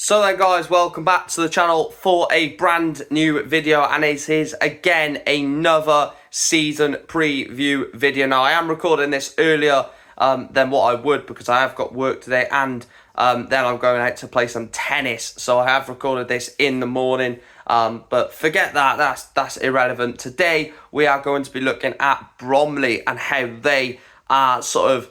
So then guys, welcome back to the channel for a brand new video, and it is again another season preview video. Now I am recording this earlier than what I would because I have got work today, and then I'm going out to play some tennis, so I have recorded this in the morning, but forget that, that's irrelevant. Today we are going to be looking at Bromley and how they are sort of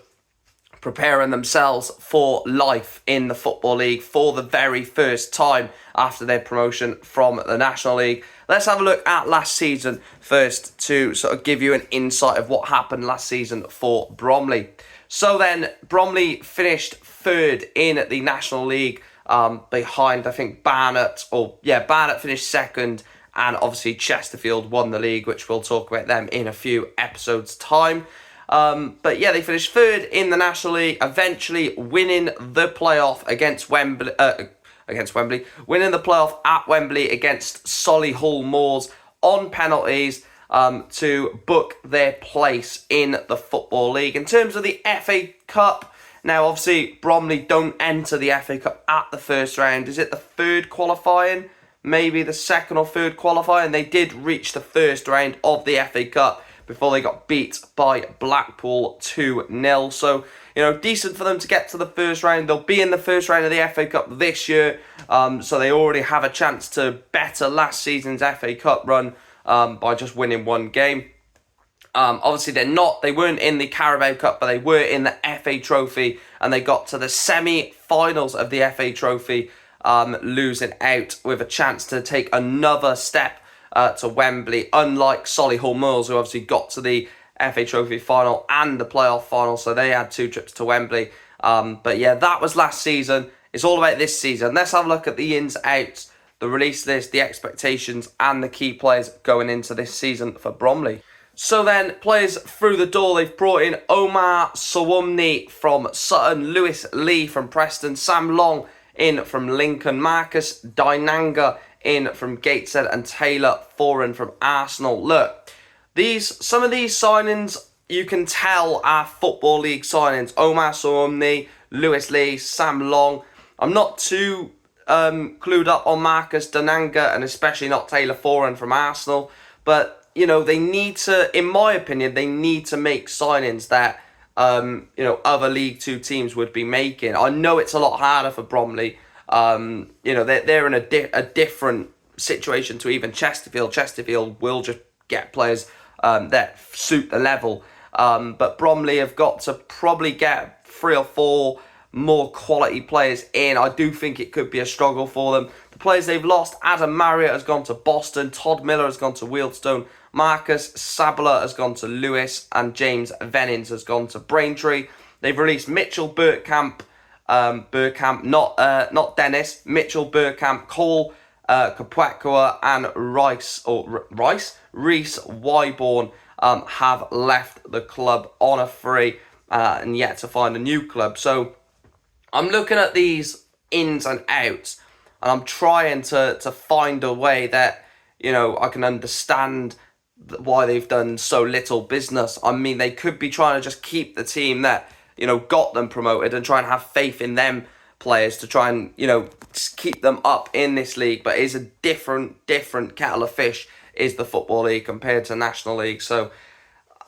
preparing themselves for life in the Football League for the very first time after their promotion from the National League. Let's have a look at last season first to sort of give you an insight of what happened last season for Bromley. So then, Bromley finished third in the National League behind, I think, Barnet. Barnet finished second, and obviously Chesterfield won the league, which we'll talk about them in a few episodes' time. But yeah, they finished third in the National League, eventually winning the playoff against Wembley, winning the playoff at Wembley against Solihull Moors on penalties to book their place in the Football League. In terms of the FA Cup, now obviously Bromley don't enter the FA Cup at the first round. Is it the third qualifying? Maybe the second or third qualifying. They did reach the first round of the FA Cup before they got beat by Blackpool 2-0. So, you know, decent for them to get to the first round. They'll be in the first round of the FA Cup this year, so they already have a chance to better last season's FA Cup run by just winning one game. Obviously, they weren't in the Carabao Cup, but they were in the FA Trophy, and they got to the semi-finals of the FA Trophy, losing out with a chance to take another step to Wembley, unlike Solihull Moors, who obviously got to the FA Trophy final and the playoff final, so they had two trips to Wembley. But yeah, that was last season. It's all about this season. Let's have a look at the ins, outs, the release list, the expectations, and the key players going into this season for Bromley. So then, players through the door, they've brought in Omar Sowumni from Sutton, Lewis Lee from Preston, Sam Long in from Lincoln, Marcus Dynanga in from Gateshead, and Taylor Foran from Arsenal. Look, some of these signings you can tell are Football League signings. Omar Sowumni, Lewis Lee, Sam Long. I'm not too clued up on Marcus Dynanga, and especially not Taylor Foran from Arsenal. But, you know, they need to, in my opinion, they need to make signings that, you know, other League Two teams would be making. I know it's a lot harder for Bromley. You know, they're in a different situation to even Chesterfield. Chesterfield will just get players that suit the level. But Bromley have got to probably get 3 or 4 more quality players in. I do think it could be a struggle for them. The players they've lost: Adam Marriott has gone to Boston, Todd Miller has gone to Wealdstone, Marcus Sabler has gone to Lewis, and James Vennings has gone to Braintree. They've released Mitchell Burkamp, not Dennis, Mitchell Burkamp, Cole Kapwekwa, and Reese Wyborn have left the club on a free and yet to find a new club. So I'm looking at these ins and outs, and I'm trying to find a way that, you know, I can understand why they've done so little business. I mean, they could be trying to just keep the team that, you know, got them promoted and try and have faith in them players to try and, you know, keep them up in this league. But it's a different kettle of fish is the Football League compared to National League. So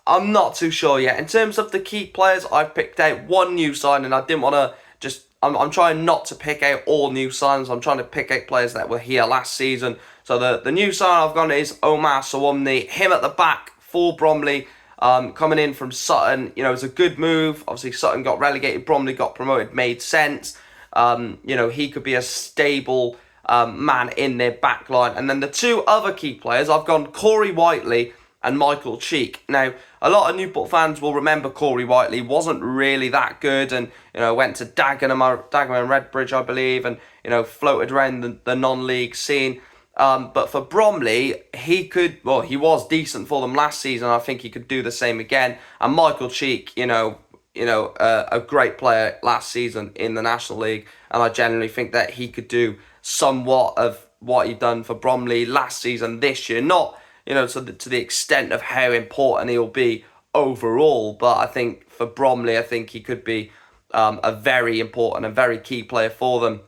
I'm not too sure yet. In terms of the key players, I've picked out one new signing. I didn't want to just, I'm trying not to pick out all new signings. I'm trying to pick out players that were here last season. So the new sign I've gone is Omar Sowumni, him at the back for Bromley. Coming in from Sutton, you know, it's a good move. Obviously, Sutton got relegated, Bromley got promoted, made sense. You know, he could be a stable man in their back line. And then the two other key players, I've gone Corey Whiteley and Michael Cheek. Now, a lot of Newport fans will remember Corey Whiteley wasn't really that good, and, you know, went to Dagenham and Redbridge, I believe, and, you know, floated around the non-league scene. But for Bromley, he was decent for them last season. I think he could do the same again. And Michael Cheek, a great player last season in the National League, and I genuinely think that he could do somewhat of what he done for Bromley last season this year. Not, you know, to the extent of how important he'll be overall, but I think for Bromley, I think he could be a very important and very key player for them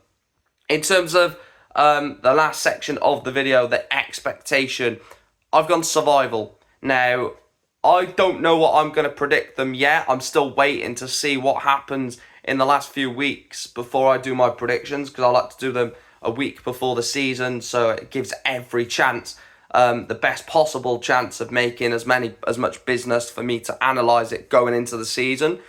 In terms of the last section of the video, the expectation, I've gone survival. Now, I don't know what I'm going to predict them yet. I'm still waiting to see what happens in the last few weeks before I do my predictions, because I like to do them a week before the season, so it gives every chance, the best possible chance of making as much business for me to analyse it going into the season.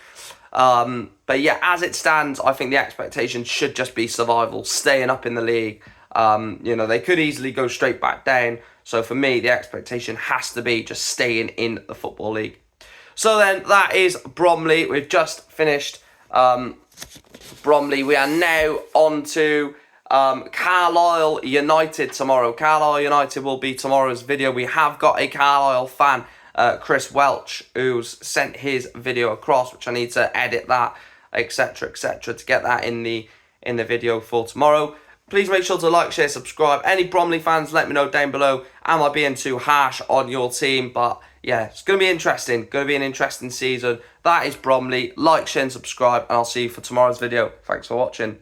But yeah, as it stands, I think the expectation should just be survival, staying up in the league. You know, they could easily go straight back down. So for me, the expectation has to be just staying in the Football League. So then that is Bromley. We've just finished Bromley. We are now on to Carlisle United tomorrow. Carlisle United will be tomorrow's video. We have got a Carlisle fan, Chris Welch, who's sent his video across, which I need to edit that, etc., to get that in the video for tomorrow. Please make sure to like, share, subscribe. Any Bromley fans, let me know down below. Am I being too harsh on your team? But yeah, it's going to be interesting. Going to be an interesting season. That is Bromley. Like, share, and subscribe, and I'll see you for tomorrow's video. Thanks for watching.